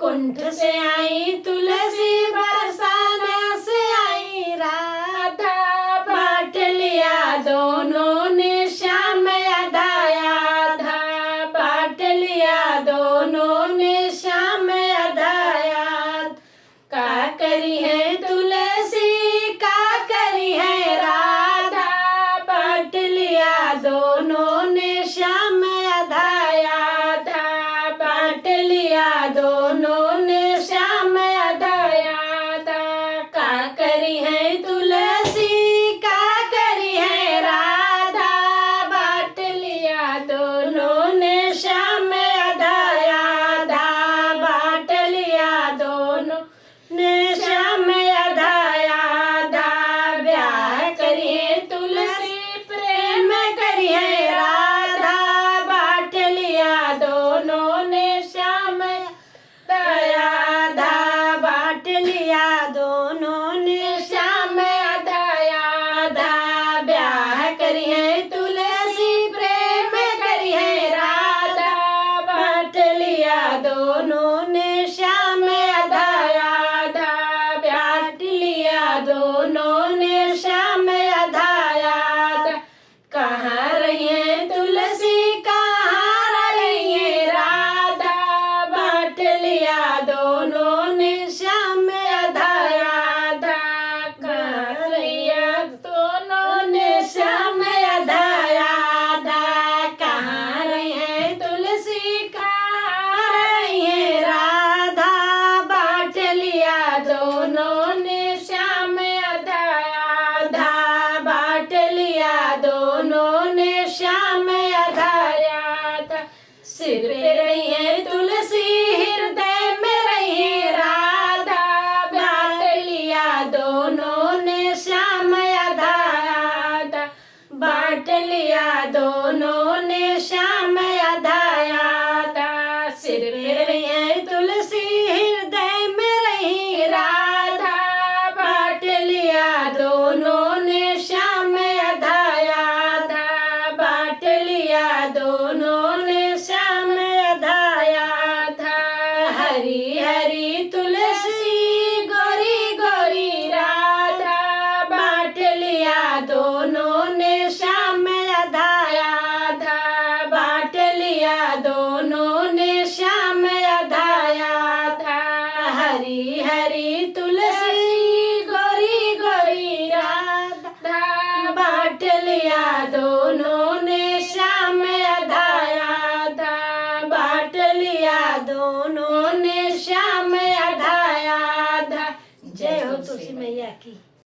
कुंठ से आई तुलसी, बरसाने से आई राधा, बांट लिया दोनों ने श्याम अधाया आधा, बांट लिया दोनों ने श्याम अधाया। का करी है तुलसी, का करी है राधा, बांट लिया दोनों ने श्याम अधाया आधा, बांट लिया दोनों ने श्याम अधाया आधा। का करी है तुलसी, का करी है राधा, बांट लिया दोनों ने श्याम अधाया आधा, बांट लिया दोनों ने श्याम अधाया आधा। ब्याह करिए तुलसी, प्रेम करिए राधा, बांट लिया दोनों ने श्याम अधाया आधा, बांट लिया दोनों ने श्याम अधाया आधा। ब्याह करिए तुलसी, प्रेम करिए राधा, बांट लिया दोनों ने श्याम अधाया आधा, बांट लिया दोनों ने श्याम अधाया आधा। कहाँ रही है तुलसी, कहाँ रही है राधा, बांट लिया दोनों ने श्याम अधाया आधा। कहाँ रही है दोनों ने श्याम अधाया आधा। कहाँ रही है तुलसी, कहाँ रही है राधा, बांट लिया दोनों ने श्याम अधाया आधा, बांट लिया दोनों ने श्याम अधाया आधा। सिर पे रही है तुलसी, हृदय में रही है राधा, बांट लिया दोनों ने श्याम अधाया आधा, बांट लिया दोनों ने श्याम अधाया आधा। सिर पे रही है तुलसी, हृदय में रही राधा, बांट लिया दोनों ने श्याम अधाया आधा, बांट लिया दोनों ने श्याम अधाया आधा। हरी हरी तुलसी, गोरी गोरी राधा, बांट लिया दोनों ने श्याम अधाया आधा, बांट लिया दोनों ने श्याम अधाया आधा। हरी हरी